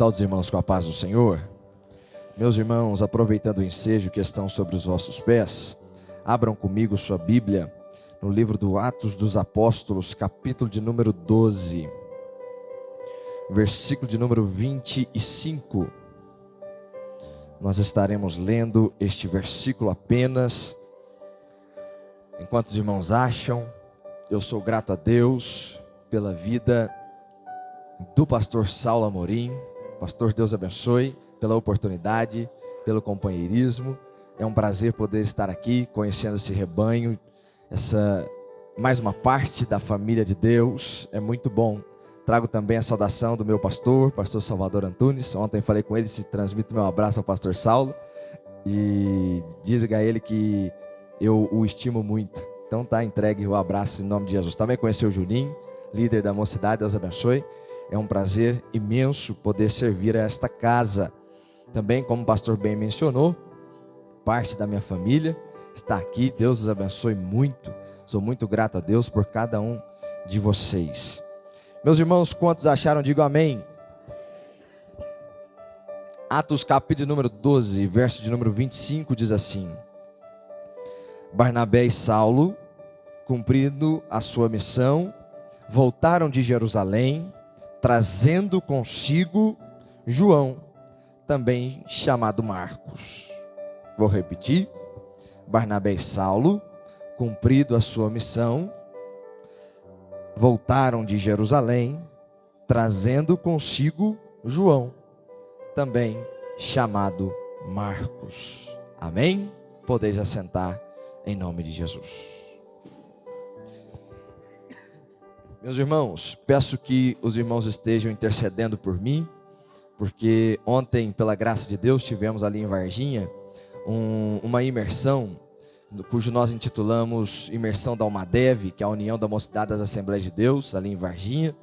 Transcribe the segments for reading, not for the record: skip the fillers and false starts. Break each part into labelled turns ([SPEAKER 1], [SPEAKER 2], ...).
[SPEAKER 1] Saúde os irmãos com a paz do Senhor. Meus irmãos, aproveitando o ensejo que estão sobre os vossos pés, abram comigo sua Bíblia no livro do Atos dos Apóstolos, capítulo de número 12, versículo de número 25. Nós estaremos lendo este versículo apenas. Enquanto os irmãos acham, eu sou grato a Deus pela vida do pastor Saulo Amorim. Pastor, Deus abençoe pela oportunidade, pelo companheirismo. É um prazer poder estar aqui, conhecendo esse rebanho, essa mais uma parte da família de Deus. É muito bom. Trago também a saudação do meu pastor Salvador Antunes. Ontem falei com ele, se transmito meu abraço ao pastor Saulo. E diga a ele que eu o estimo muito. Então tá entregue o abraço em nome de Jesus. Também conheci o Juninho, líder da mocidade, Deus abençoe. É um prazer imenso poder servir a esta casa. Também, como o pastor bem mencionou, parte da minha família está aqui. Deus os abençoe muito. Sou muito grato a Deus por cada um de vocês. Meus irmãos, quantos acharam? Digo amém. Atos capítulo número 12, verso de número 25, diz assim: Barnabé e Saulo, cumprindo a sua missão, voltaram de Jerusalém, trazendo consigo João, também chamado Marcos. Vou repetir. Barnabé e Saulo, cumprido a sua missão, voltaram de Jerusalém, trazendo consigo João, também chamado Marcos. Amém? Podeis assentar em nome de Jesus. Meus irmãos, peço que os irmãos estejam intercedendo por mim, porque ontem, pela graça de Deus, tivemos ali em Varginha uma imersão, cujo nós intitulamos Imersão da Almadev, que é a União da Mocidade das Assembleias de Deus, ali em Varginha,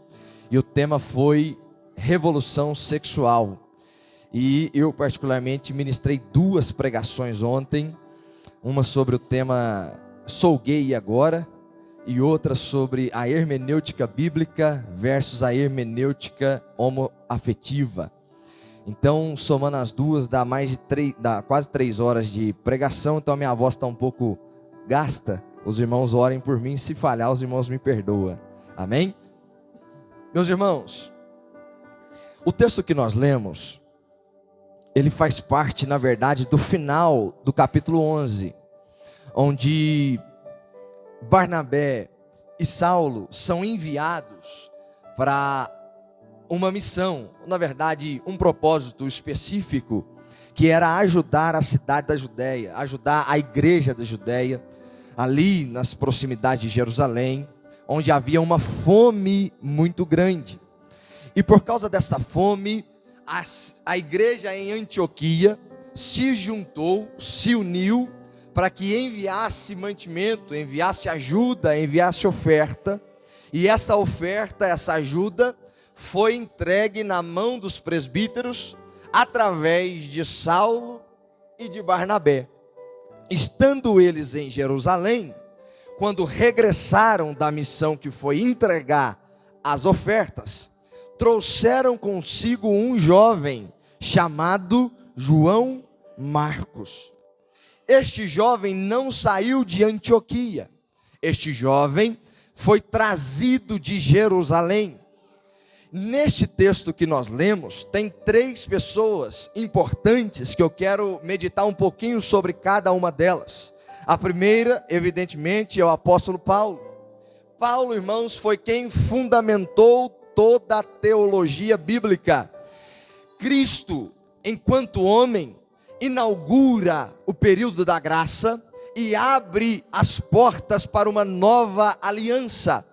[SPEAKER 1] e o tema foi Revolução Sexual. E eu particularmente ministrei 2 pregações ontem, uma sobre o tema Sou Gay Agora, e outra sobre a hermenêutica bíblica versus a hermenêutica homoafetiva. Então, somando as duas, dá quase 3 horas de pregação. Então a minha voz está um pouco gasta. Os irmãos orem por mim, se falhar os irmãos me perdoam. Amém? Meus irmãos, o texto que nós lemos, ele faz parte, na verdade, do final do capítulo 11, onde Barnabé e Saulo são enviados para uma missão, na verdade um propósito específico, que era ajudar a cidade da Judéia, ajudar a igreja da Judéia, ali nas proximidades de Jerusalém, onde havia uma fome muito grande. E por causa dessa fome, a igreja em Antioquia se juntou, se uniu, para que enviasse mantimento, enviasse ajuda, enviasse oferta. E essa oferta, essa ajuda, foi entregue na mão dos presbíteros, através de Saulo e de Barnabé. Estando eles em Jerusalém, quando regressaram da missão que foi entregar as ofertas, trouxeram consigo um jovem chamado João Marcos. Este jovem não saiu de Antioquia. Este jovem foi trazido de Jerusalém. Neste texto que nós lemos, tem 3 pessoas importantes que eu quero meditar um pouquinho sobre cada uma delas. A primeira, evidentemente, é o apóstolo Paulo. Paulo, irmãos, foi quem fundamentou toda a teologia bíblica. Cristo, enquanto homem, inaugura o período da graça e abre as portas para uma nova aliança.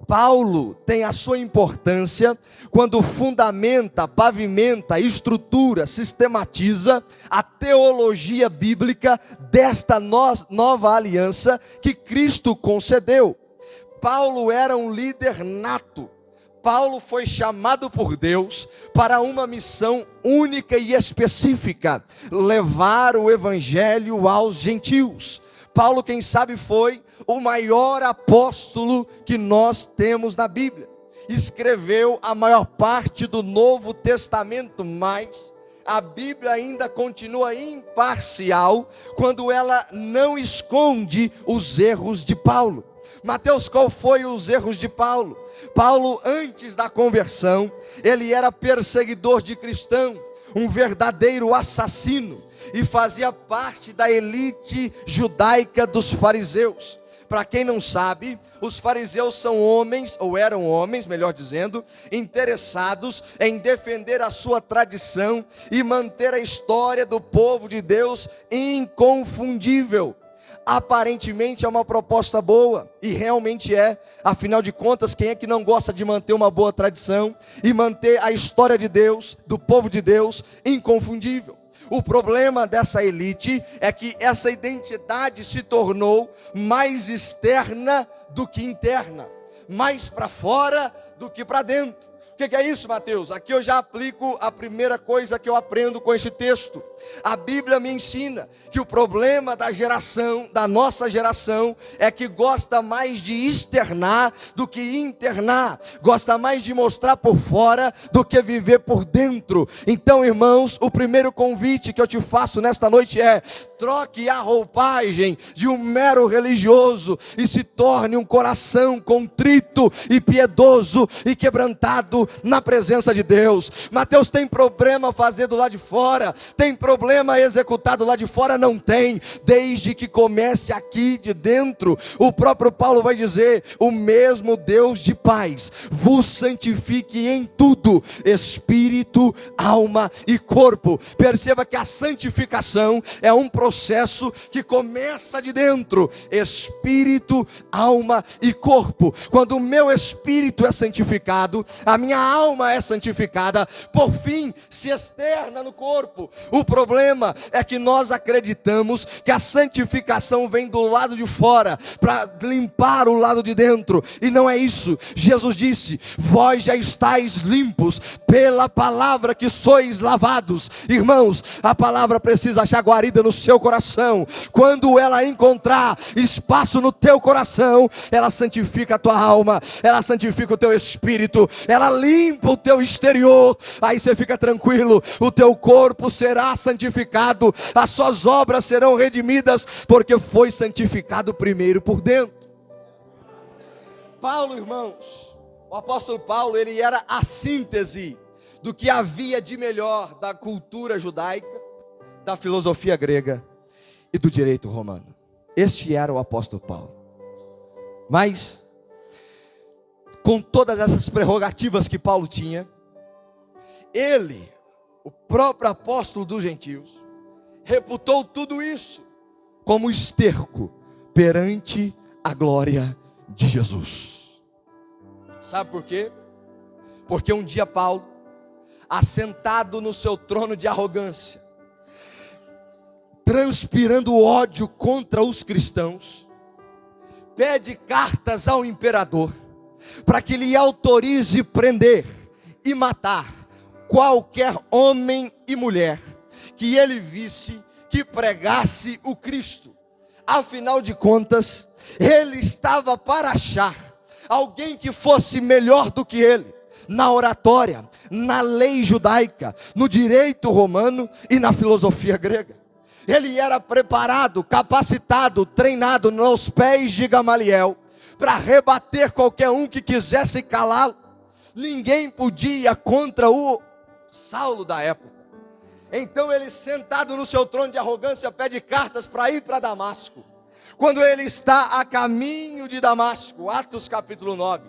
[SPEAKER 1] Paulo tem a sua importância quando fundamenta, pavimenta, estrutura, sistematiza a teologia bíblica desta nova aliança que Cristo concedeu. Paulo era um líder nato. Paulo foi chamado por Deus para uma missão única e específica: levar o evangelho aos gentios. Paulo, quem sabe, foi o maior apóstolo que nós temos na Bíblia. escreveu a maior parte do Novo Testamento, mas a Bíblia ainda continua imparcial quando ela não esconde os erros de Paulo. Mateus, qual foi os erros de Paulo? Paulo, antes da conversão, ele era perseguidor de cristão, um verdadeiro assassino, e fazia parte da elite judaica dos fariseus. Para quem não sabe, os fariseus são homens, ou eram homens, melhor dizendo, interessados em defender a sua tradição e manter a história do povo de Deus inconfundível. Aparentemente é uma proposta boa, e realmente é. Afinal de contas, quem é que não gosta de manter uma boa tradição e manter a história de Deus, do povo de Deus, inconfundível? O problema dessa elite é que essa identidade se tornou mais externa do que interna, mais para fora do que para dentro. O que é isso, Mateus? Aqui eu já aplico a primeira coisa que eu aprendo com este texto. A Bíblia me ensina que o problema da geração, da nossa geração, é que gosta mais de externar do que internar, gosta mais de mostrar por fora do que viver por dentro. Então, irmãos, o primeiro convite que eu te faço nesta noite é: troque a roupagem de um mero religioso e se torne um coração contrito e piedoso e quebrantado na presença de Deus. Mateus, tem problema fazer do lado de fora? Tem problema executar do lado de fora? Não tem, desde que comece aqui de dentro. O próprio Paulo vai dizer: o mesmo Deus de paz vos santifique em tudo, espírito, alma e corpo. Perceba que a santificação é um processo que começa de dentro, espírito, alma e corpo. Quando o meu espírito é santificado, a minha alma é santificada, por fim se externa no corpo. O problema é que nós acreditamos que a santificação vem do lado de fora para limpar o lado de dentro, e não é isso. Jesus disse: vós já estáis limpos pela palavra que sois lavados. Irmãos, a palavra precisa achar guarida no seu coração. Quando ela encontrar espaço no teu coração, ela santifica a tua alma, ela santifica o teu espírito, ela limpa o teu exterior. Aí você fica tranquilo, o teu corpo será santificado, as suas obras serão redimidas, porque foi santificado primeiro por dentro. Paulo, irmãos, o apóstolo Paulo, ele era a síntese do que havia de melhor da cultura judaica, da filosofia grega e do direito romano. Este era o apóstolo Paulo. Mas, com todas essas prerrogativas que Paulo tinha, ele, o próprio apóstolo dos gentios, reputou tudo isso como esterco perante a glória de Jesus. Sabe por quê? Porque um dia Paulo, assentado no seu trono de arrogância, transpirando ódio contra os cristãos, pede cartas ao imperador para que lhe autorize prender e matar qualquer homem e mulher que ele visse que pregasse o Cristo. Afinal de contas, ele estava para achar alguém que fosse melhor do que ele na oratória, na lei judaica, no direito romano e na filosofia grega. Ele era preparado, capacitado, treinado nos pés de Gamaliel para rebater qualquer um que quisesse calá-lo. Ninguém podia contra o Saulo da época. Então ele, sentado no seu trono de arrogância, pede cartas para ir para Damasco. Quando ele está a caminho de Damasco, Atos capítulo 9,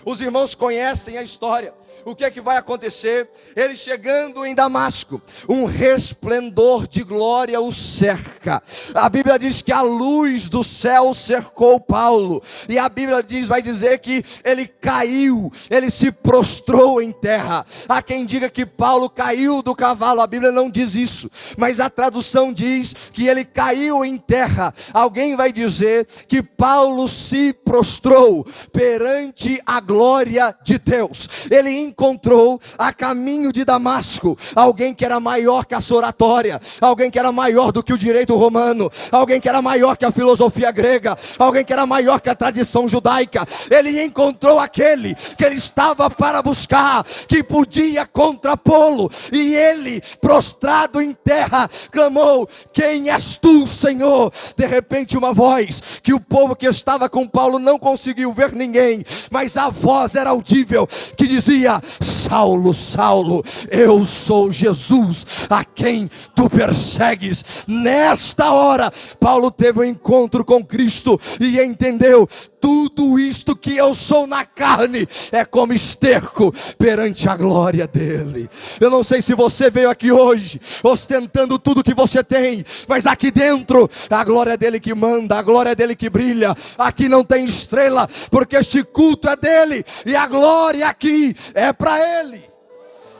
[SPEAKER 1] os irmãos conhecem a história. O que é que vai acontecer? Ele chegando em Damasco, um resplendor de glória o cerca. A Bíblia diz que a luz do céu cercou Paulo, e a Bíblia vai dizer que ele caiu, ele se prostrou em terra. Há quem diga que Paulo caiu do cavalo, a Bíblia não diz isso, mas a tradução diz que ele caiu em terra. Alguém vai dizer que Paulo se prostrou perante a glória de Deus. Ele encontrou a caminho de Damasco alguém que era maior que a sua oratória, alguém que era maior do que o direito romano, alguém que era maior que a filosofia grega, alguém que era maior que a tradição judaica. Ele encontrou aquele que ele estava para buscar, que podia contrapô-lo, e ele, prostrado em terra, clamou: quem és tu, Senhor? De repente uma voz, que o povo que estava com Paulo não conseguiu ver ninguém, mas a voz era audível, que dizia: Saulo, Saulo, eu sou Jesus, a quem tu persegues. Nesta hora, Paulo teve um encontro com Cristo e entendeu: tudo isto que eu sou na carne é como esterco perante a glória dele. Eu não sei se você veio aqui hoje ostentando tudo que você tem, mas aqui dentro é a glória dele que manda, a glória dele que brilha. Aqui não tem estrela, porque este culto é dele, e a glória aqui é para ele.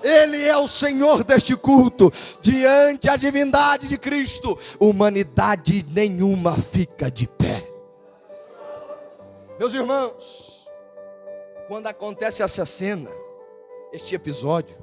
[SPEAKER 1] Ele é o Senhor deste culto. Diante da divindade de Cristo, humanidade nenhuma fica de pé. Meus irmãos, quando acontece essa cena, este episódio,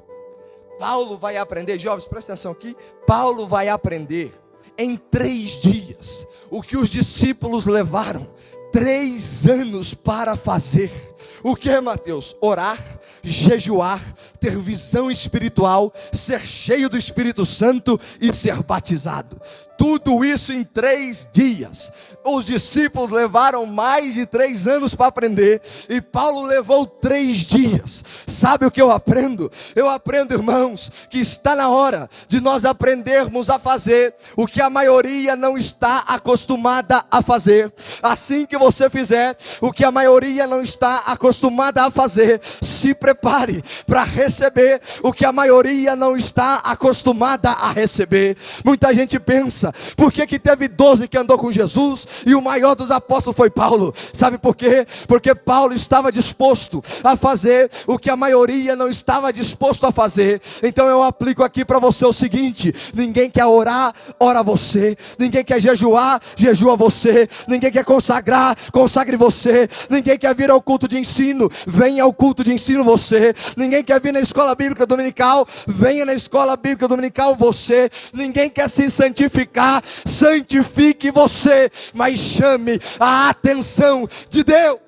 [SPEAKER 1] Paulo vai aprender, jovens, presta atenção aqui, Paulo vai aprender em 3 dias o que os discípulos levaram 3 anos para fazer. O que é, Mateus? Orar, jejuar, ter visão espiritual, ser cheio do Espírito Santo e ser batizado. Tudo isso em 3 dias. Os discípulos levaram mais de 3 anos para aprender, e Paulo levou 3 dias. Sabe o que eu aprendo? Eu aprendo, irmãos, que está na hora de nós aprendermos a fazer o que a maioria não está acostumada a fazer. Assim que você fizer o que a maioria não está acostumada a fazer, se prepare para receber o que a maioria não está acostumada a receber. Muita gente pensa: por que teve 12 que andou com Jesus e o maior dos apóstolos foi Paulo? Sabe por quê? Porque Paulo estava disposto a fazer o que a maioria não estava disposto a fazer. Então eu aplico aqui para você o seguinte: ninguém quer orar, ora você. Ninguém quer jejuar, jejua você. Ninguém quer consagrar, consagre você. Ninguém quer vir ao culto de ensino, venha ao culto de ensino você. Ninguém quer vir na escola bíblica dominical, venha na escola bíblica dominical você. Ninguém quer se santificar, santifique você, mas chame a atenção de Deus.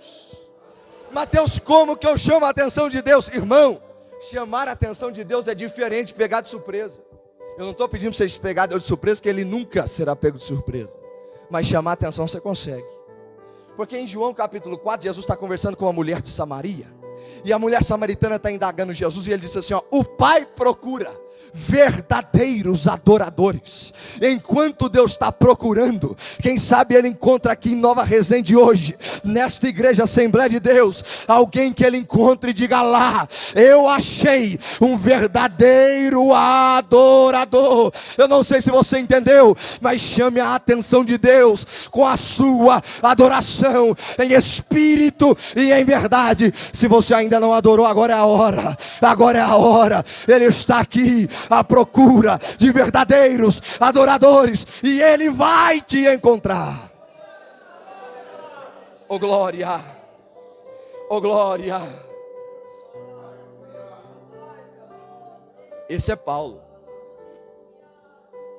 [SPEAKER 1] Mateus, como que eu chamo a atenção de Deus? Irmão, chamar a atenção de Deus é diferente de pegar de surpresa. Eu não estou pedindo para vocês pegar Deus de surpresa, porque Ele nunca será pego de surpresa. Mas chamar a atenção você consegue. Porque em João capítulo 4, Jesus está conversando com uma mulher de Samaria, e a mulher samaritana está indagando Jesus, e ele disse assim: ó, o Pai procura verdadeiros adoradores. Enquanto Deus está procurando, quem sabe Ele encontra aqui em Nova Resende hoje, nesta igreja Assembleia de Deus, alguém que Ele encontre e diga lá: eu achei um verdadeiro adorador. Eu não sei se você entendeu, mas chame a atenção de Deus com a sua adoração em espírito e em verdade. Se você ainda não adorou, agora é a hora, agora é a hora. Ele está aqui à procura de verdadeiros adoradores, e Ele vai te encontrar. Oh glória, oh glória. Esse é Paulo.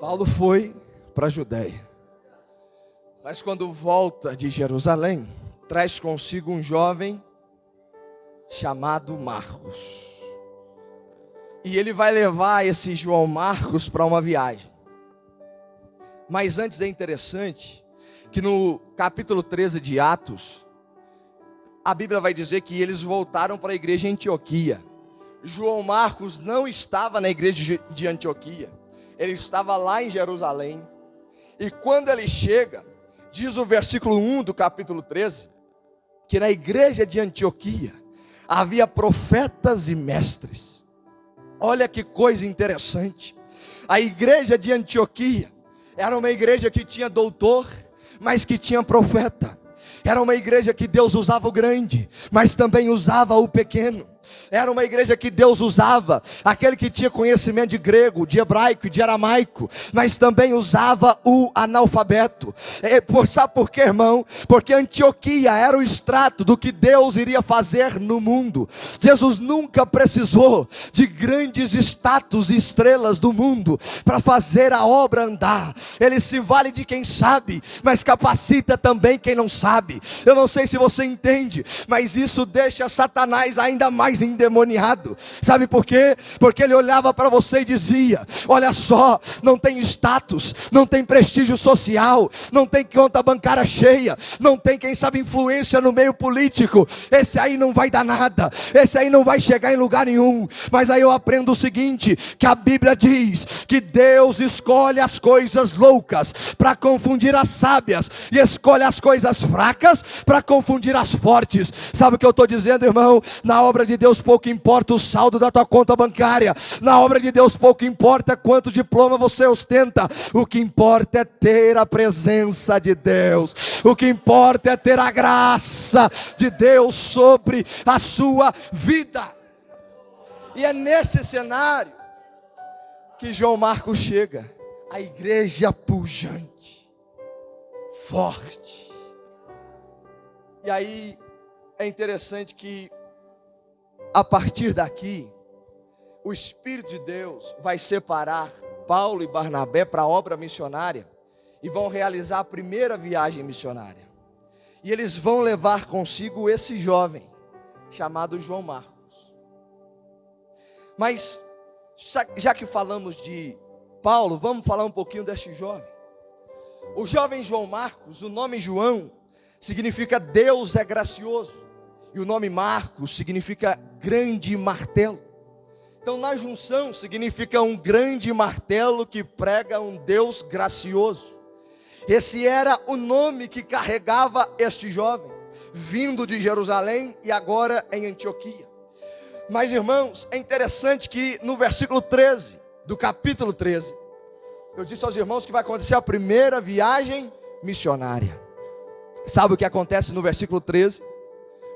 [SPEAKER 1] Paulo foi para a Judéia, mas quando volta de Jerusalém, traz consigo um jovem chamado Marcos. E ele vai levar esse João Marcos para uma viagem. Mas antes é interessante que no capítulo 13 de Atos, a Bíblia vai dizer que eles voltaram para a igreja em Antioquia. João Marcos não estava na igreja de Antioquia, ele estava lá em Jerusalém. E quando ele chega, diz o versículo 1 do capítulo 13, que na igreja de Antioquia havia profetas e mestres. Olha que coisa interessante. A igreja de Antioquia era uma igreja que tinha doutor, mas que tinha profeta. Era uma igreja que Deus usava o grande, mas também usava o pequeno. Era uma igreja que Deus usava aquele que tinha conhecimento de grego, de hebraico e de aramaico, mas também usava o analfabeto. Sabe por quê, irmão? Porque Antioquia era o extrato do que Deus iria fazer no mundo. Jesus nunca precisou de grandes status e estrelas do mundo para fazer a obra andar. Ele se vale de quem sabe, mas capacita também quem não sabe. Eu não sei se você entende, mas isso deixa Satanás ainda mais endemoniado. Sabe por quê? Porque ele olhava para você e dizia: olha só, não tem status, não tem prestígio social, não tem conta bancária cheia, não tem, quem sabe, influência no meio político. Esse aí não vai dar nada, esse aí não vai chegar em lugar nenhum. Mas aí eu aprendo o seguinte, que a Bíblia diz que Deus escolhe as coisas loucas para confundir as sábias, e escolhe as coisas fracas para confundir as fortes. Sabe o que eu estou dizendo, irmão? Na obra de Deus pouco importa o saldo da tua conta bancária, na obra de Deus pouco importa quanto diploma você ostenta. O que importa é ter a presença de Deus, o que importa é ter a graça de Deus sobre a sua vida. E é nesse cenário que João Marcos chega, a igreja pujante, forte. E aí é interessante que a partir daqui o Espírito de Deus vai separar Paulo e Barnabé para a obra missionária e vão realizar a primeira viagem missionária. E eles vão levar consigo esse jovem chamado João Marcos. Mas já que falamos de Paulo, vamos falar um pouquinho deste jovem. O jovem João Marcos, o nome João significa Deus é gracioso, e o nome Marcos significa grande martelo. Então na junção significa um grande martelo que prega um Deus gracioso. Esse era o nome que carregava este jovem, vindo de Jerusalém e agora em Antioquia. Mas, irmãos, é interessante que no versículo 13, do capítulo 13, eu disse aos irmãos que vai acontecer a primeira viagem missionária. Sabe o que acontece no versículo 13?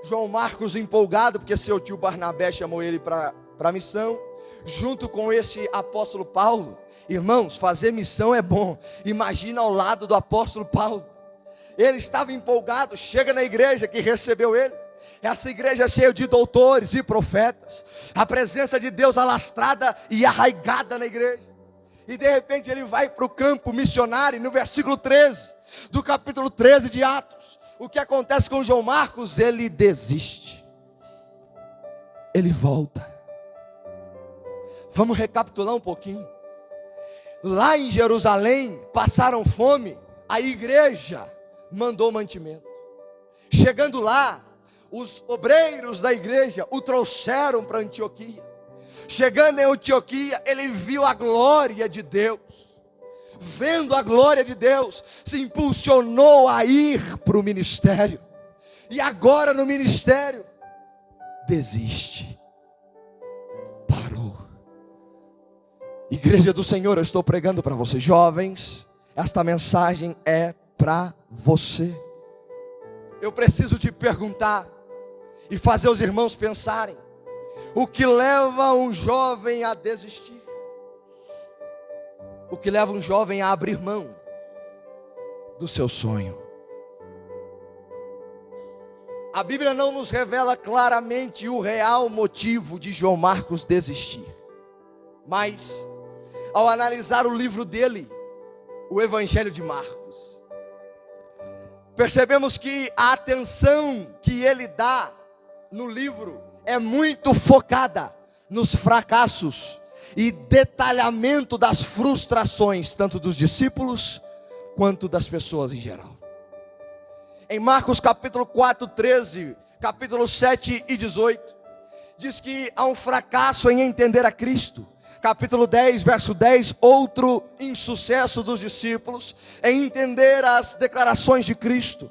[SPEAKER 1] João Marcos, empolgado, porque seu tio Barnabé chamou ele para a missão, junto com esse apóstolo Paulo. Irmãos, fazer missão é bom. Imagina ao lado do apóstolo Paulo. Ele estava empolgado, chega na igreja que recebeu ele. Essa igreja cheia de doutores e profetas, a presença de Deus alastrada e arraigada na igreja. E de repente ele vai para o campo missionário. E no versículo 13 do capítulo 13 de Atos, o que acontece com João Marcos? Ele desiste, ele volta. Vamos recapitular um pouquinho. Lá em Jerusalém passaram fome, a igreja mandou mantimento. Chegando lá, os obreiros da igreja o trouxeram para Antioquia. Chegando em Antioquia, ele viu a glória de Deus. Vendo a glória de Deus, se impulsionou a ir para o ministério. E agora no ministério, desiste. Parou. Igreja do Senhor, eu estou pregando para vocês, jovens. Esta mensagem é para você. Eu preciso te perguntar e fazer os irmãos pensarem: o que leva um jovem a desistir? O que leva um jovem a abrir mão do seu sonho? A Bíblia não nos revela claramente o real motivo de João Marcos desistir. Mas, ao analisar o livro dele, o Evangelho de Marcos, percebemos que a atenção que ele dá no livro é muito focada nos fracassos e detalhamento das frustrações, tanto dos discípulos quanto das pessoas em geral. Em Marcos capítulo 4, 13, capítulo 7 e 18, diz que há um fracasso em entender a Cristo. Capítulo 10, verso 10, outro insucesso dos discípulos em entender as declarações de Cristo.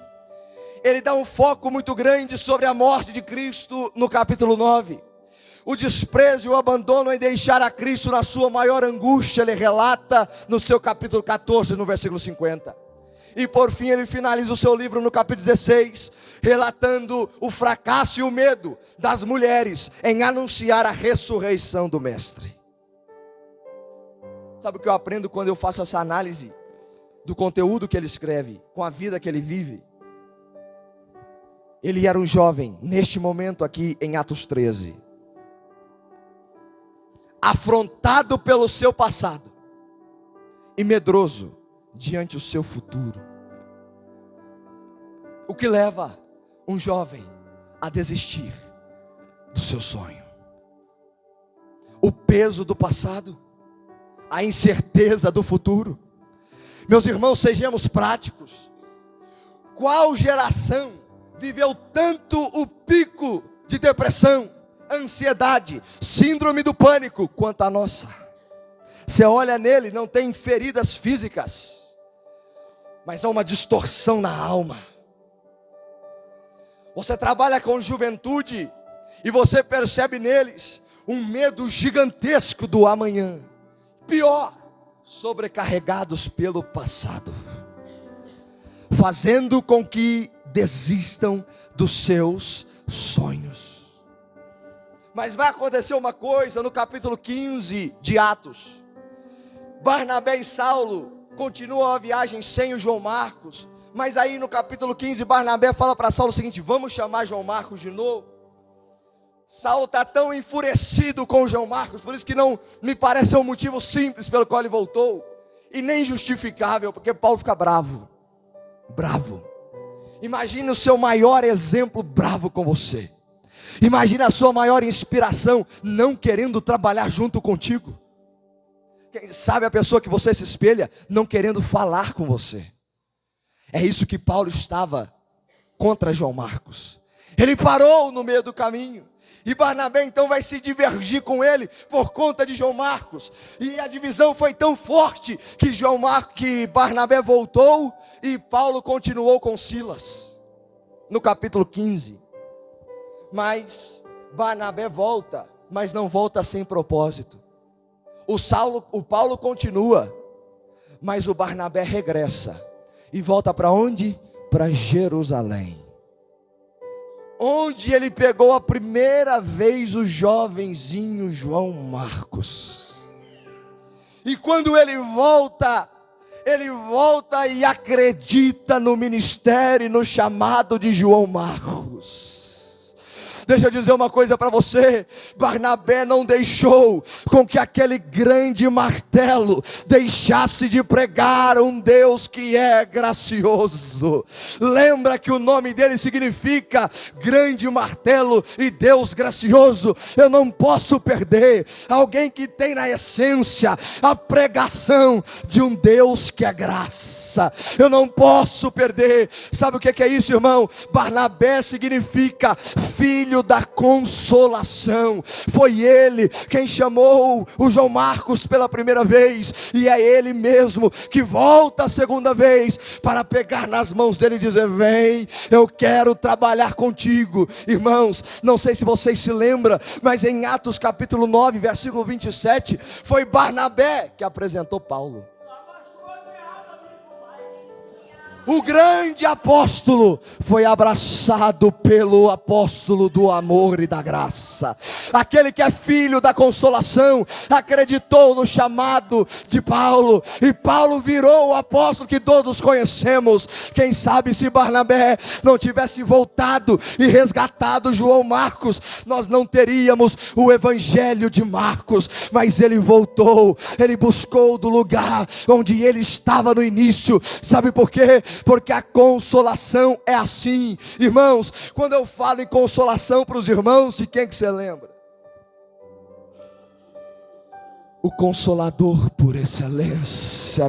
[SPEAKER 1] Ele dá um foco muito grande sobre a morte de Cristo no capítulo 9. O desprezo e o abandono em deixar a Cristo na sua maior angústia, ele relata no seu capítulo 14, no versículo 50. E por fim ele finaliza o seu livro no capítulo 16, relatando o fracasso e o medo das mulheres em anunciar a ressurreição do Mestre. Sabe o que eu aprendo quando eu faço essa análise do conteúdo que ele escreve, com a vida que ele vive? Ele era um jovem, neste momento aqui em Atos 13, afrontado pelo seu passado e medroso diante do seu futuro. O que leva um jovem a desistir do seu sonho? O peso do passado, a incerteza do futuro. Meus irmãos, sejamos práticos. Qual geração viveu tanto o pico de depressão, ansiedade, síndrome do pânico quanto a nossa? Você olha nele, não tem feridas físicas, mas há uma distorção na alma. Você trabalha com juventude e você percebe neles um medo gigantesco do amanhã. Pior, sobrecarregados pelo passado, fazendo com que desistam dos seus sonhos. Mas vai acontecer uma coisa no capítulo 15 de Atos. Barnabé e Saulo continuam a viagem sem o João Marcos, mas aí no capítulo 15 Barnabé fala para Saulo o seguinte: vamos chamar João Marcos de novo. Saulo está tão enfurecido com o João Marcos, por isso que não me parece um motivo simples pelo qual ele voltou, e nem justificável, porque Paulo fica bravo. Imagine o seu maior exemplo bravo com você. Imagine a sua maior inspiração não querendo trabalhar junto contigo. Quem sabe a pessoa que você se espelha não querendo falar com você. É isso que Paulo estava contra João Marcos. Ele parou no meio do caminho. E Barnabé então vai se divergir com ele por conta de João Marcos. E a divisão foi tão forte que Barnabé voltou e Paulo continuou com Silas. No capítulo 15. Mas Barnabé volta, mas não volta sem propósito. O Paulo continua, mas o Barnabé regressa. E volta para onde? Para Jerusalém. Onde ele pegou a primeira vez o jovenzinho João Marcos. E quando ele volta e acredita no ministério e no chamado de João Marcos. Deixa eu dizer uma coisa para você: Barnabé não deixou com que aquele grande martelo deixasse de pregar um Deus que é gracioso. Lembra que o nome dele significa grande martelo e Deus gracioso. Eu não posso perder alguém que tem na essência a pregação de um Deus que é graça. Eu não posso perder. Sabe o que é isso, irmão? Barnabé significa filho da consolação. Foi ele quem chamou o João Marcos pela primeira vez, e é ele mesmo que volta a segunda vez para pegar nas mãos dele e dizer: vem, eu quero trabalhar contigo. Irmãos, não sei se vocês se lembram, mas em Atos capítulo 9, versículo 27, foi Barnabé que apresentou Paulo. O grande apóstolo foi abraçado pelo apóstolo do amor e da graça. Aquele que é filho da consolação acreditou no chamado de Paulo, e Paulo virou o apóstolo que todos conhecemos. Quem sabe se Barnabé não tivesse voltado e resgatado João Marcos, nós não teríamos o evangelho de Marcos. Mas ele voltou, ele buscou do lugar onde ele estava no início. Sabe por quê? Porque a consolação é assim, irmãos. Quando eu falo em consolação para os irmãos, de quem que você lembra? O Consolador por excelência,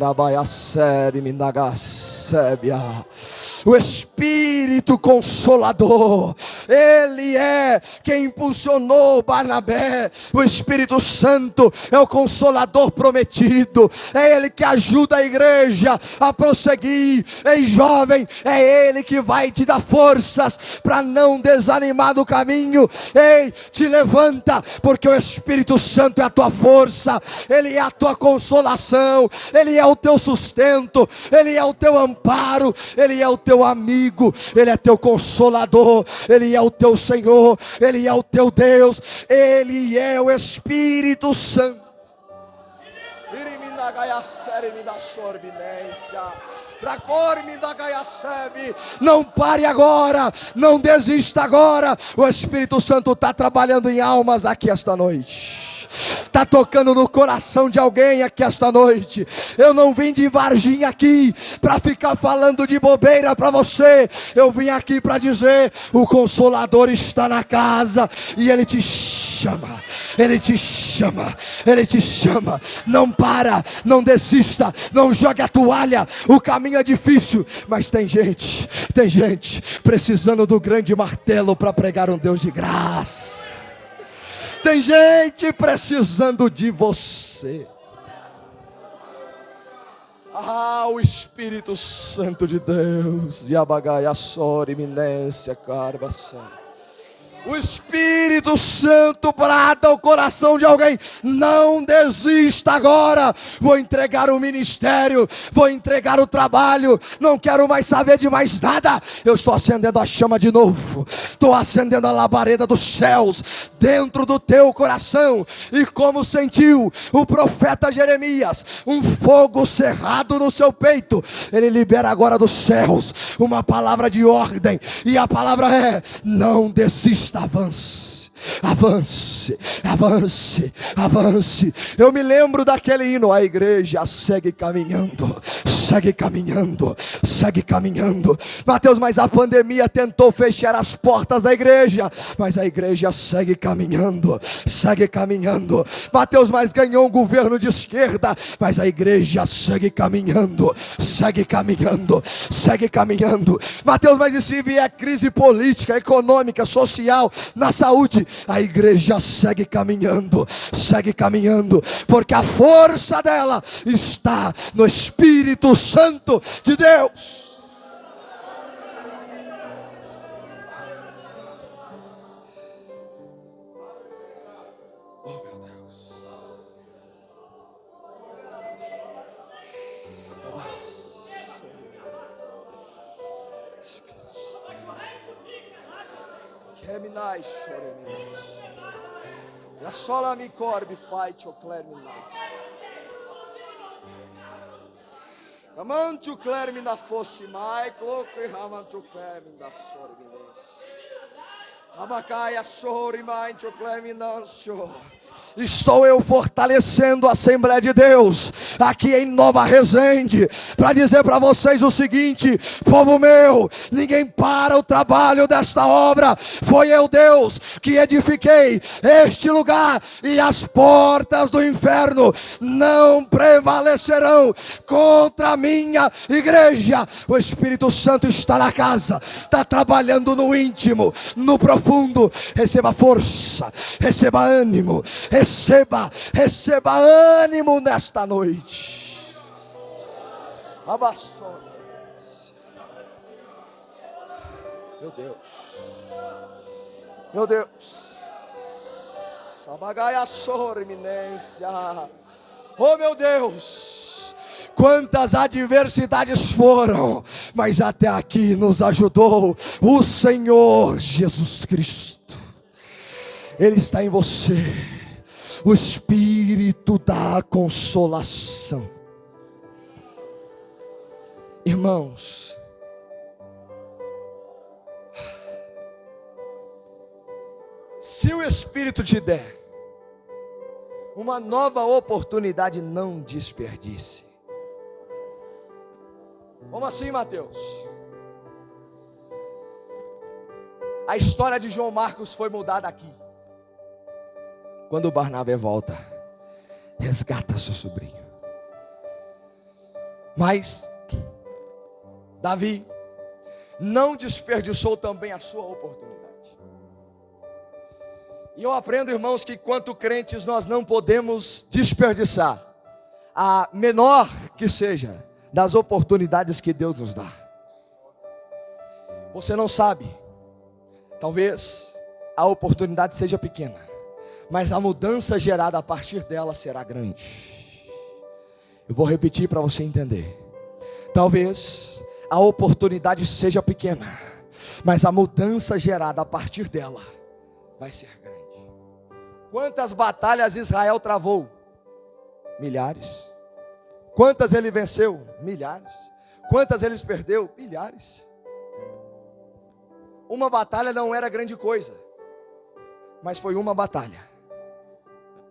[SPEAKER 1] o Espírito Consolador, Ele é quem impulsionou Barnabé. O Espírito Santo é o Consolador prometido, é Ele que ajuda a igreja a prosseguir. Ei, jovem, é Ele que vai te dar forças para não desanimar do caminho. Ei, te levanta, porque o Espírito Santo é a tua força, Ele é a tua consolação, Ele é o teu sustento, Ele é o teu amparo, Ele é o teu amigo, Ele é teu consolador, Ele é o teu Senhor, Ele é o teu Deus, Ele é o Espírito Santo. Não pare agora, não desista agora. O Espírito Santo está trabalhando em almas aqui esta noite, está tocando no coração de alguém aqui esta noite. Eu não vim de Varginha aqui para ficar falando de bobeira para você. Eu vim aqui para dizer: o Consolador está na casa e Ele te chama, Ele te chama, Ele te chama. Não para, não desista, não jogue a toalha. O caminho é difícil, mas tem gente precisando do grande martelo para pregar um Deus de graça. Tem gente precisando de você. O Espírito Santo de Deus. Yabagaiassori, minência, carbaçá. O Espírito Santo brada ao coração de alguém: não desista agora. Vou entregar o ministério, vou entregar o trabalho, não quero mais saber de mais nada. Eu estou acendendo a chama de novo, estou acendendo a labareda dos céus dentro do teu coração. E como sentiu o profeta Jeremias um fogo cerrado no seu peito, ele libera agora dos céus uma palavra de ordem, e a palavra é: não desista. Avance, avance, avance, avance. Eu me lembro daquele hino: a igreja segue caminhando, segue caminhando, segue caminhando. Mateus, mas a pandemia tentou fechar as portas da igreja, mas a igreja segue caminhando, segue caminhando. Mateus, mas ganhou um governo de esquerda, mas a igreja segue caminhando, segue caminhando, segue caminhando. Mateus, mas e se vier crise política, econômica, social, na saúde, a igreja segue caminhando, porque a força dela está no Espírito Santo de Deus. Oh, meu Deus. Reminais, choreminas. La sola mi corbi fight o clerminas. Amantu clermina fosse mai, cloco e ramantu clermina sorbines. Abacaia sorrimai o clerminancio. Estou eu fortalecendo a Assembleia de Deus aqui em Nova Resende para dizer para vocês o seguinte: povo meu, ninguém para o trabalho desta obra. Foi eu, Deus, que edifiquei este lugar, e as portas do inferno não prevalecerão contra a minha igreja. O Espírito Santo está na casa, está trabalhando no íntimo, no profundo. Receba força, receba ânimo, receba ânimo nesta noite. Abaçou. Meu Deus, meu Deus. Sabagaia sorminência. Oh, meu Deus, quantas adversidades foram, mas até aqui nos ajudou o Senhor Jesus Cristo. Ele está em você, o Espírito da consolação. Irmãos, se o Espírito te der uma nova oportunidade, não desperdice. Como assim, Mateus? A história de João Marcos foi mudada aqui. Quando o Barnabé volta, resgata seu sobrinho. Mas Davi não desperdiçou também a sua oportunidade. E eu aprendo, irmãos, que quanto crentes nós não podemos desperdiçar a menor que seja das oportunidades que Deus nos dá. Você não sabe, talvez a oportunidade seja pequena, mas a mudança gerada a partir dela será grande. Eu vou repetir para você entender. Talvez a oportunidade seja pequena, mas a mudança gerada a partir dela vai ser grande. Quantas batalhas Israel travou? Milhares. Quantas ele venceu? Milhares. Quantas ele perdeu? Milhares. Uma batalha não era grande coisa, mas foi uma batalha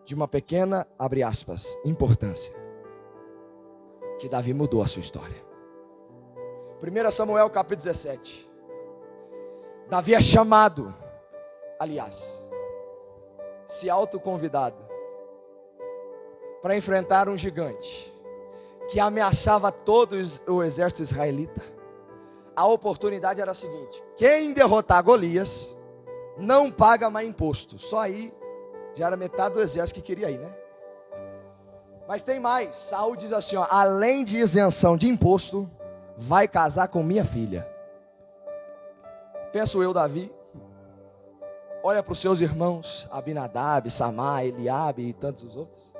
[SPEAKER 1] de uma pequena, abre aspas, importância, que Davi mudou a sua história. 1 Samuel capítulo 17. Davi é chamado, aliás, se autoconvidado para enfrentar um gigante que ameaçava todo o exército israelita. A oportunidade era a seguinte: quem derrotar Golias não paga mais imposto. Só aí já era metade do exército que queria ir, né? Mas tem mais. Saul diz assim, ó: além de isenção de imposto, vai casar com minha filha. Penso eu, Davi, olha para os seus irmãos Abinadab, Samá, Eliabe e tantos os outros,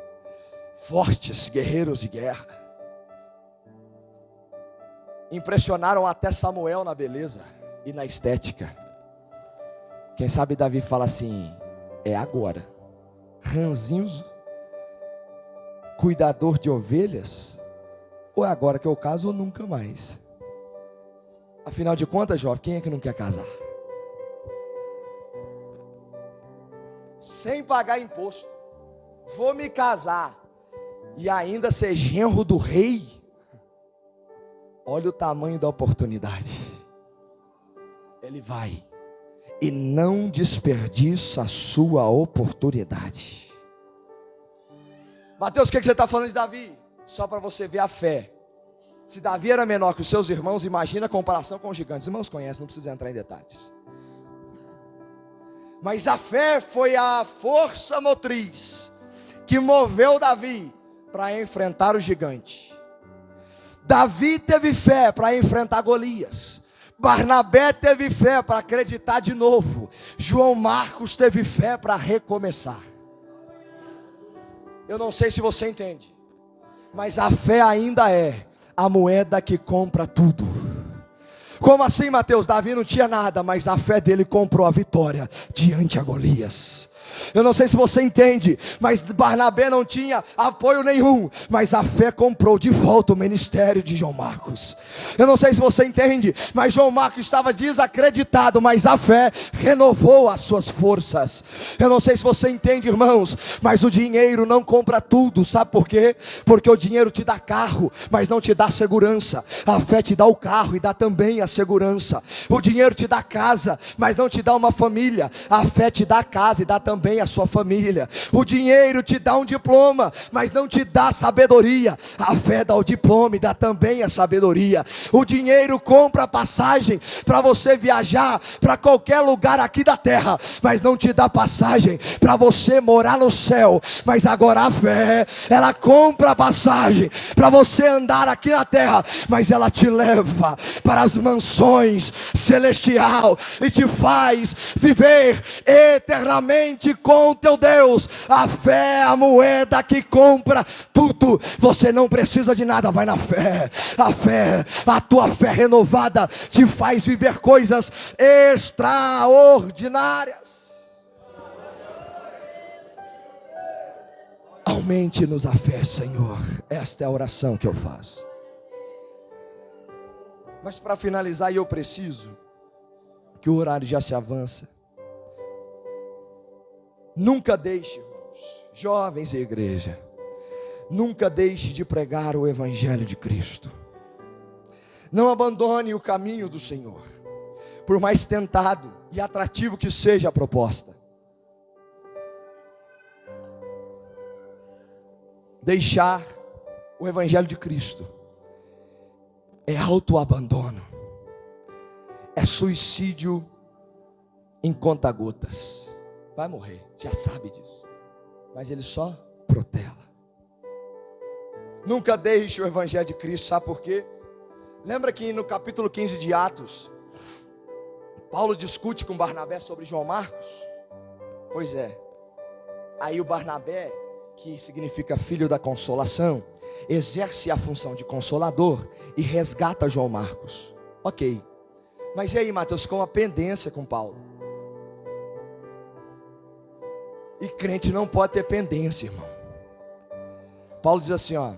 [SPEAKER 1] fortes guerreiros de guerra, impressionaram até Samuel na beleza e na estética. Quem sabe Davi fala assim: é agora. Ranzinhos, cuidador de ovelhas, ou é agora que eu caso ou nunca mais? Afinal de contas, jovem, quem é que não quer casar? Sem pagar imposto, vou me casar e ainda ser genro do rei. Olha o tamanho da oportunidade. Ele vai e não desperdiça a sua oportunidade. Mateus, o que você está falando de Davi? Só para você ver a fé. Se Davi era menor que os seus irmãos, imagina a comparação com os gigantes. Os irmãos conhecem, não precisa entrar em detalhes. Mas a fé foi a força motriz que moveu Davi para enfrentar o gigante. Davi teve fé para enfrentar Golias. Barnabé teve fé para acreditar de novo. João Marcos teve fé para recomeçar. Eu não sei se você entende, mas a fé ainda é a moeda que compra tudo. Como assim, Mateus? Davi não tinha nada, mas a fé dele comprou a vitória diante a Golias. Eu não sei se você entende, mas Barnabé não tinha apoio nenhum, mas a fé comprou de volta o ministério de João Marcos. Eu não sei se você entende, mas João Marcos estava desacreditado, mas a fé renovou as suas forças. Eu não sei se você entende, irmãos, mas o dinheiro não compra tudo. Sabe por quê? Porque o dinheiro te dá carro, mas não te dá segurança. A fé te dá o carro e dá também a segurança. O dinheiro te dá casa, mas não te dá uma família. A fé te dá casa e dá também a sua família. O dinheiro te dá um diploma, mas não te dá sabedoria. A fé dá o diploma e dá também a sabedoria. O dinheiro compra passagem para você viajar para qualquer lugar aqui da terra, mas não te dá passagem para você morar no céu. Mas agora a fé, ela compra passagem para você andar aqui na terra, mas ela te leva para as mansões celestial e te faz viver eternamente com o teu Deus. A fé é a moeda que compra tudo. Você não precisa de nada, vai na fé. A fé, a tua fé renovada te faz viver coisas extraordinárias. Aumente-nos a fé, Senhor. Esta é a oração que eu faço. Mas para finalizar, eu preciso, que o horário já se avança, nunca deixe, irmãos, jovens e igreja, nunca deixe de pregar o Evangelho de Cristo. Não abandone o caminho do Senhor, por mais tentado e atrativo que seja a proposta. Deixar o Evangelho de Cristo é autoabandono, é suicídio em conta-gotas. vai morrer, já sabe disso, mas ele só protela. Nunca deixe o evangelho de Cristo, sabe por quê? Lembra que no capítulo 15 de Atos, Paulo discute com Barnabé sobre João Marcos? Pois é, aí o Barnabé, que significa filho da consolação, exerce a função de consolador e resgata João Marcos. Ok, mas e aí, Mateus, com a pendência com Paulo? E crente não pode ter pendência, irmão. Paulo diz assim, ó: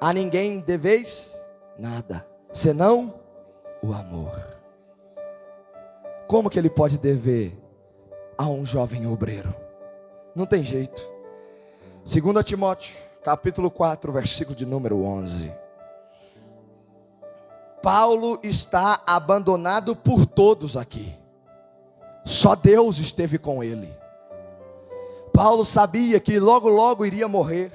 [SPEAKER 1] a ninguém deveis nada, senão o amor. Como que ele pode dever a um jovem obreiro? Não tem jeito. 2 Timóteo, capítulo 4, versículo de número 11. Paulo está abandonado por todos aqui. Só Deus esteve com ele. Paulo sabia que logo logo iria morrer.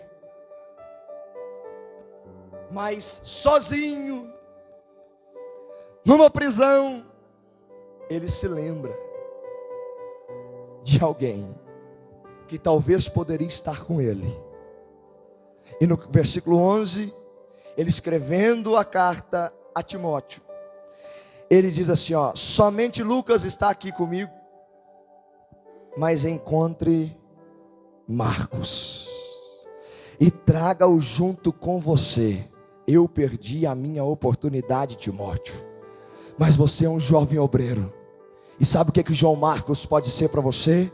[SPEAKER 1] Mas sozinho, numa prisão, ele se lembra de alguém que talvez poderia estar com ele. E no versículo 11, ele escrevendo a carta a Timóteo, ele diz assim, ó: somente Lucas está aqui comigo, mas encontre Marcos e traga-o junto com você. Eu perdi a minha oportunidade, Timóteo, mas você é um jovem obreiro, e sabe o que João Marcos pode ser para você?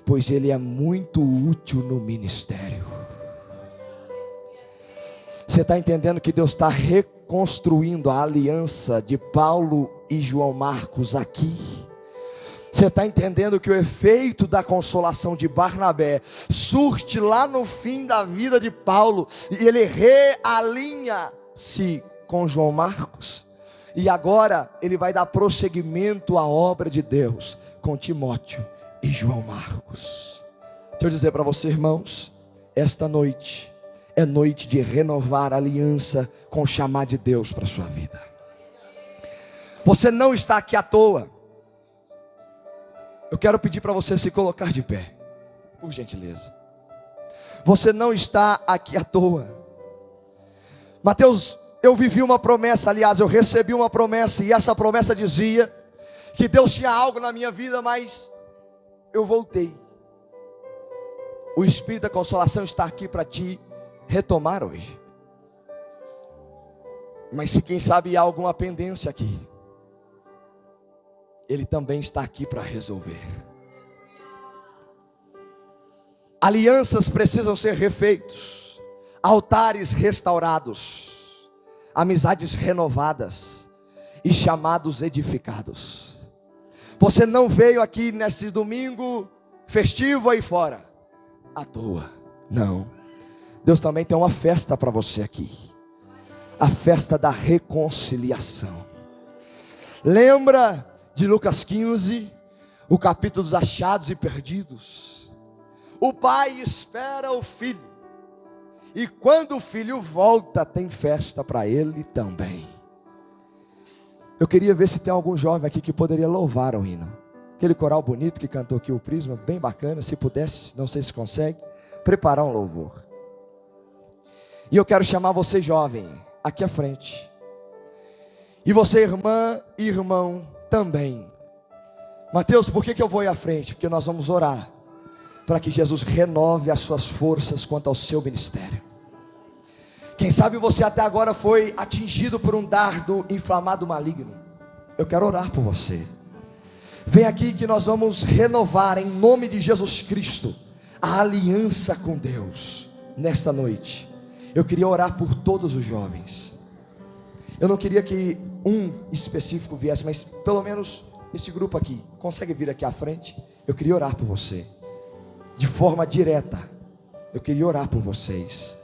[SPEAKER 1] Pois ele é muito útil no ministério. Você está entendendo que Deus está reconstruindo a aliança de Paulo e João Marcos aqui? Você está entendendo que o efeito da consolação de Barnabé surte lá no fim da vida de Paulo, e ele realinha-se com João Marcos, e agora ele vai dar prosseguimento à obra de Deus com Timóteo e João Marcos. Deixa eu dizer para você, irmãos, esta noite é noite de renovar a aliança com o chamado de Deus para a sua vida. Você não está aqui à toa. Eu quero pedir para você se colocar de pé, por gentileza. Você não está aqui à toa. Mateus, eu vivi uma promessa, aliás, eu recebi uma promessa, e essa promessa dizia que Deus tinha algo na minha vida, mas eu voltei. O Espírito da consolação está aqui para te retomar hoje. Mas se quem sabe há alguma pendência aqui, Ele também está aqui para resolver. Alianças precisam ser refeitos, altares restaurados, amizades renovadas e chamados edificados. Você não veio aqui nesse domingo festivo aí fora à toa, não. Deus também tem uma festa para você aqui, a festa da reconciliação. Lembra de Lucas 15, o capítulo dos achados e perdidos? O pai espera o filho, e quando o filho volta, tem festa para ele também. Eu queria ver se tem algum jovem aqui que poderia louvar o hino. Aquele coral bonito que cantou aqui o Prisma, bem bacana. Se pudesse, não sei se consegue, preparar um louvor. E eu quero chamar você jovem, aqui à frente. E você irmã e irmão também. Mateus, por que eu vou ir à frente? Porque nós vamos orar para que Jesus renove as suas forças quanto ao seu ministério. Quem sabe você até agora foi atingido por um dardo inflamado maligno. Eu quero orar por você. Vem aqui que nós vamos renovar em nome de Jesus Cristo a aliança com Deus nesta noite. Eu queria orar por todos os jovens. Eu não queria que um específico viesse, mas pelo menos esse grupo aqui consegue vir aqui à frente. Eu queria orar por você de forma direta. Eu queria orar por vocês.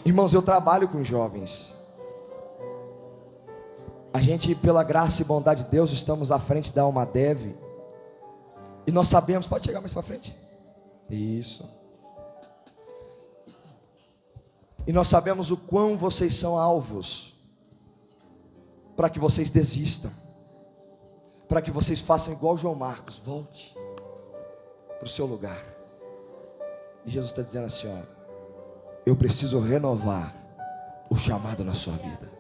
[SPEAKER 1] Irmãos, eu trabalho com jovens. A gente, pela graça e bondade de Deus, estamos à frente da Almadev. E nós sabemos, pode chegar mais para frente? Isso. E nós sabemos o quão vocês são alvos para que vocês desistam, para que vocês façam igual João Marcos, volte. para o seu lugar. E Jesus está dizendo assim: ó, eu preciso renovar o chamado na sua vida.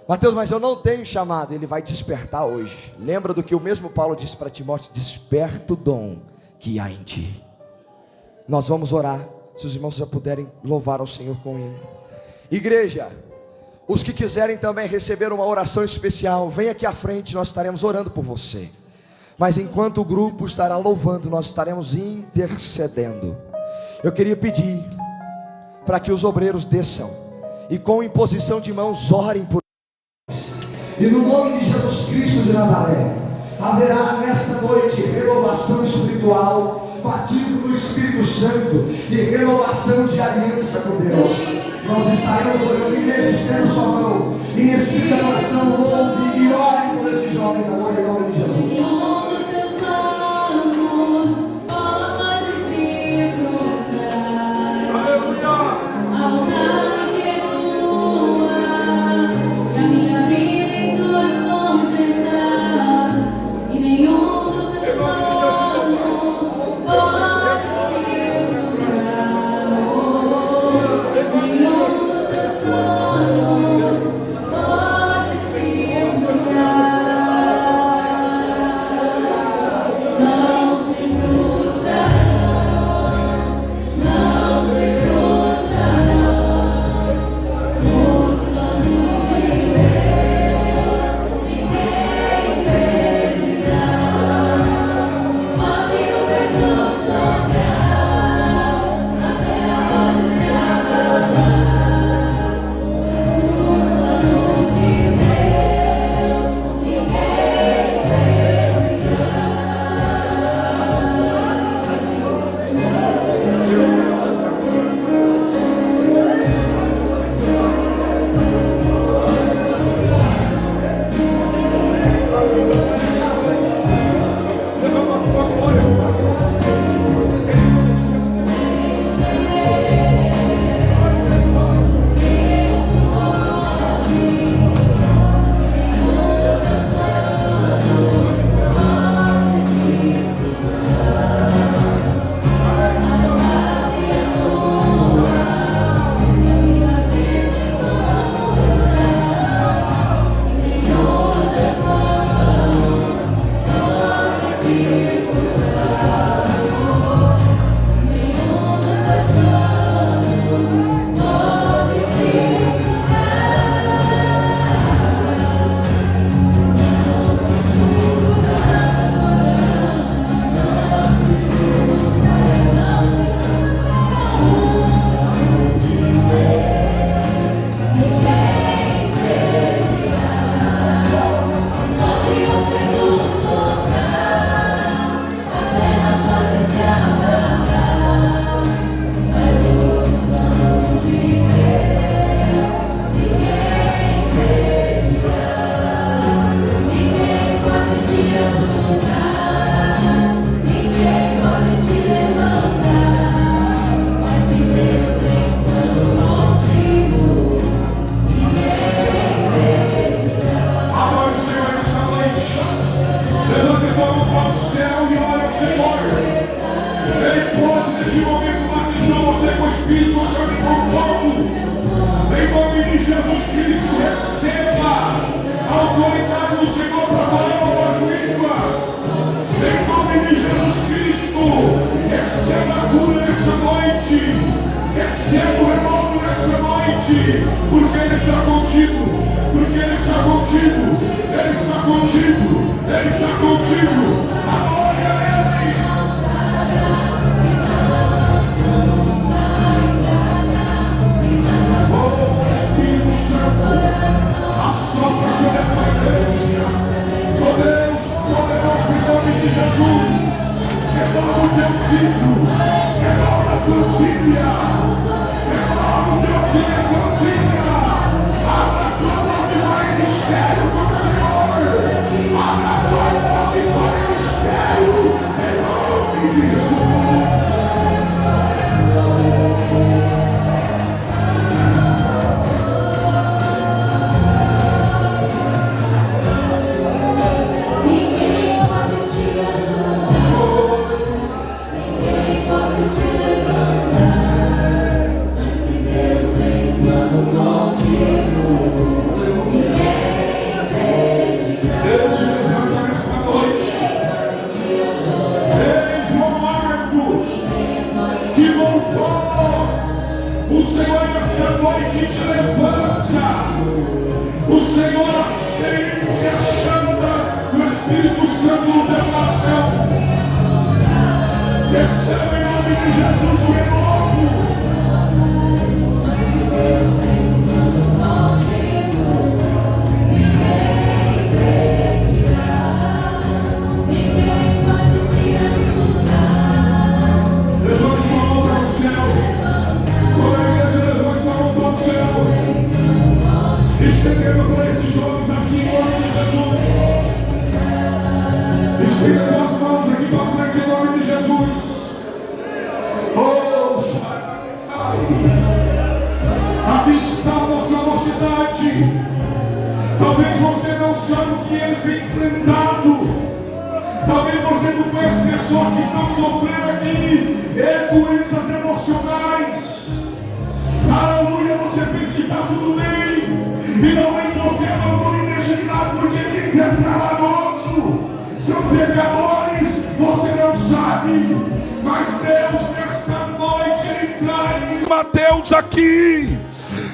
[SPEAKER 1] Mateus, mas eu não tenho chamado. Ele vai despertar hoje. Lembra do que o mesmo Paulo disse para Timóteo: desperta o dom que há em ti. Nós vamos orar. Se os irmãos já puderem louvar ao Senhor com ele. Igreja, os que quiserem também receber uma oração especial, vem aqui à frente, nós estaremos orando por você. Mas enquanto o grupo estará louvando, nós estaremos intercedendo. Eu queria pedir para que os obreiros desçam e com imposição de mãos orem por nós. E no nome de Jesus Cristo de Nazaré, haverá nesta noite renovação espiritual, batismo do Espírito Santo e renovação de aliança com Deus. Nós estaremos orando, igreja, estenda sua mão em espírito de adoração, louve e ore por esses jovens agora em nome de Jesus.
[SPEAKER 2] Abra a tua boca e fale mistério. noite te levanta. O Senhor acende a chama do Espírito Santo no teu coração. Receba em nome de Jesus o renovo. Estendendo para esses jovens aqui em nome de Jesus. Estenda as mãos aqui para frente em nome de Jesus. Oh, aqui está a nossa mocidade. Talvez você não saiba o que eles têm enfrentado. Talvez você não conheça pessoas que estão sofrendo aqui doenças emocionais. Aleluia, você pensa que está tudo bem. E não é que você abandone e deixe de lado, porque eles é trabalhoso, são pecadores, você não sabe. Mas Deus, nesta noite, Ele traz Mateus aqui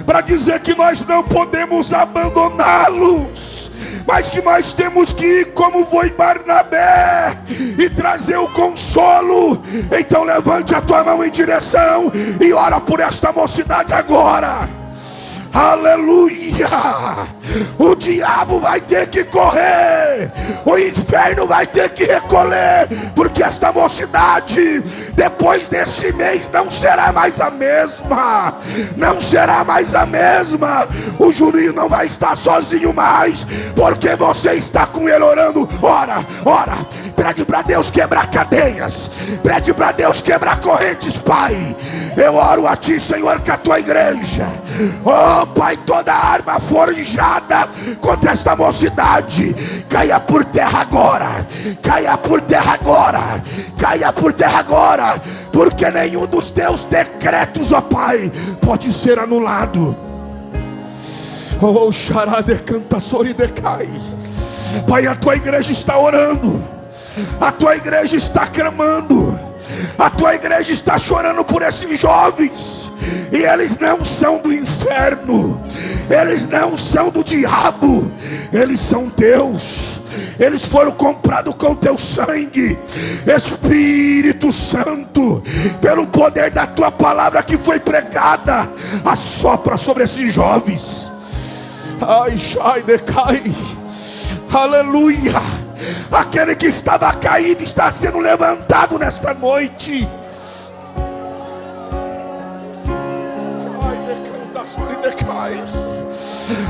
[SPEAKER 2] para dizer que nós não podemos abandoná-los, mas que nós temos que ir como foi Barnabé e trazer o consolo. Então levante a tua mão em direção e ora por esta mocidade agora. Aleluia! O diabo vai ter que correr, o inferno vai ter que recolher, porque esta mocidade, depois desse mês, não será mais a mesma. Não será mais a mesma. O Juninho não vai estar sozinho mais, porque você está com ele orando. Ora, ora, pede para Deus quebrar cadeias, pede para Deus quebrar correntes, Pai. Eu oro a Ti, Senhor, com a Tua igreja. Oh Pai, toda arma forjada contra esta mocidade caia por terra agora, caia por terra agora, caia por terra agora, porque nenhum dos Teus decretos, ó Pai, pode ser anulado. Oh, xarade canta soridecai. Pai, a Tua igreja está orando, a Tua igreja está clamando, a Tua igreja está chorando por esses jovens. E eles não são do inferno, eles não são do diabo, eles são Teus. Eles foram comprados com Teu sangue. Espírito Santo, pelo poder da Tua palavra que foi pregada, assopra sobre esses jovens. Ai, shai decai. Aleluia. Aquele que estava caído está sendo levantado nesta noite.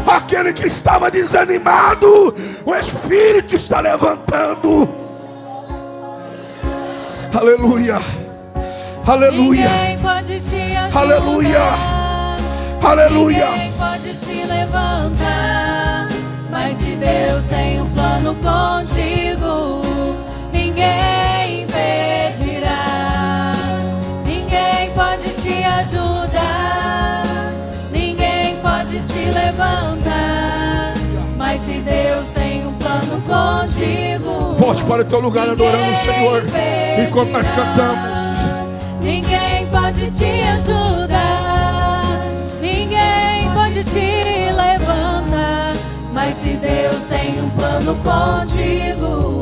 [SPEAKER 2] Aquele que estava desanimado, o Espírito está levantando. Aleluia. Aleluia.
[SPEAKER 3] Ninguém pode te ajudar.
[SPEAKER 2] Aleluia. Aleluia.
[SPEAKER 3] Ninguém pode te levantar, mas se Deus tem um plano contigo, ninguém impedirá. Ninguém pode te ajudar, ninguém pode te levantar, mas se Deus tem um plano contigo,
[SPEAKER 2] volte para o teu lugar adorando o Senhor enquanto nós cantamos.
[SPEAKER 3] Ninguém pode te ajudar, ninguém pode te levantar, mas se Deus tem um plano contigo,